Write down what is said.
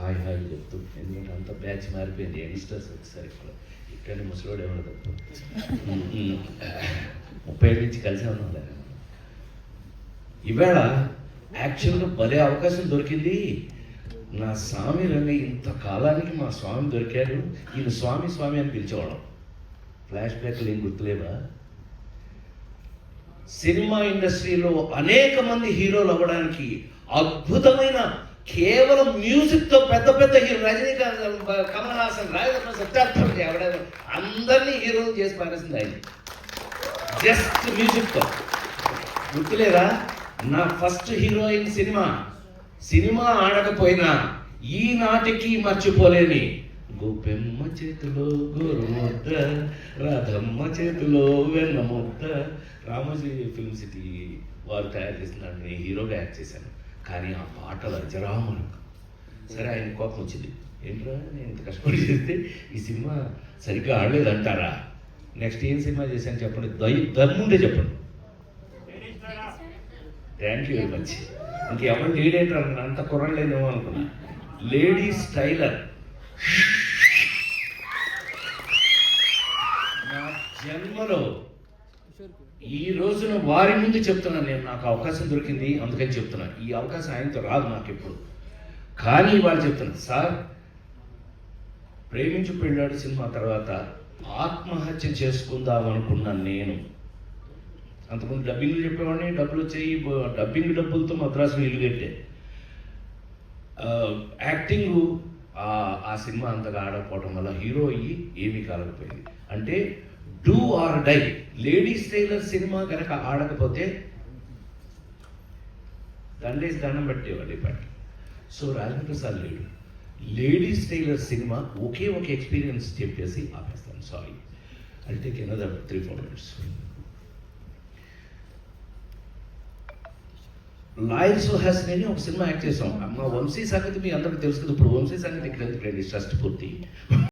Hi hi చెప్తూ, ఎందుకంటే అంత బ్యాచ్ మారిపోయింది, యంగ్స్టర్స్ వచ్చేసరికి ఇక్కడ ఇక్కడ ముసలోడు ఏమన్నా తప్పు 30 ఏళ్ళ నుంచి కలిసే ఉన్నాం. ఇవాళ యాక్చువల్గా భలే అవకాశం దొరికింది. నా స్వామి రంగ ఇంత కాలానికి మా స్వామి దొరికాడు. ఈయన స్వామి స్వామి అని పిలిచేవాళ్ళం. ఫ్లాష్ బ్యాక్లు ఏం గుర్తులేవా? సినిమా ఇండస్ట్రీలో అనేక మంది హీరోలు అవ్వడానికి అద్భుతమైన కేవలం మ్యూజిక్తో పెద్ద పెద్ద హీరో రజనీకాంత్, కమల్ హాసన్, రాజేంద్ర సిద్ధార్థ ఎవడైనా అందరినీ హీరోలు చేసి పారేసింది ఆయన. జస్ట్ మ్యూజిక్తో. గుర్తులేదా? నా ఫస్ట్ హీరోయిన్ సినిమా ఆడకపోయినా ఈనాటికి మర్చిపోలేని గోపెమ్మ చేతిలో గోరుముద్ద, రాధమ్మ చేతిలో వెన్న ముద్ద, రామోజీ ఫిల్మ్ సిటీ వారు తయారు చేసిన నేను హీరోగా యాక్ట్ చేశాను. కానీ ఆ పాటలు అజరామరం. సరే, ఆయన కోపం వచ్చింది, ఏంట్రా నేను ఇంత కష్టపడి చేస్తే ఈ సినిమా సరిగ్గా ఆడలేదంటారా? నెక్స్ట్ ఏం సినిమా చేశాను చెప్పండి, దమ్ముండే చెప్పండి. Thank you very much. ఇంకెవరు లేడేంటారు, అంత కుర్రలేదేమో అనుకున్నా. Ladies tailor. నా జన్మలో ఈ రోజున వారి ముందు చెప్తున్నాను, నేను నాకు అవకాశం దొరికింది అందుకని చెప్తున్నాను. ఈ అవకాశం ఆయనతో రాదు నాకు ఎప్పుడు. కానీ వాళ్ళు చెప్తున్నాను, సార్ ప్రేమించు పెళ్ళాడు సినిమా తర్వాత ఆత్మహత్య చేసుకుందాం అనుకున్నాను నేను. అంతకుముందు డబ్బింగ్లు చెప్పేవాడిని, డబ్బులు వచ్చాయి, డబ్బింగ్ డబ్బులతో మద్రాసులో ఇల్లు కట్టే. యాక్టింగ్ ఆ సినిమా అంతగా ఆడకపోవడం వల్ల హీరో అయ్యి ఏమీ కాలేకపోయింది. అంటే do or die. Ladies tailor cinema కనుక ఆడకపోతే దండేసి దండం పెట్టేవాడు ఇప్పటి. సో రాజేంద్ర ప్రసాద్ లేడు. లేడీస్ టైలర్ సినిమా ఒకే ఒక ఎక్స్పీరియన్స్ చెప్పేసి ఆపేస్తాను. Sorry, I take another 3-4 minutes. లాయల్ సుహాసిని అని ఒక సినిమా యాక్ట్ చేసాం. మా వంశీ సంగతి మీ అందరికీ తెలుసు కదా. ఇప్పుడు వంశీ సంగతి ఇక్కడ ఎందుకు రండి, షష్టి పూర్తి.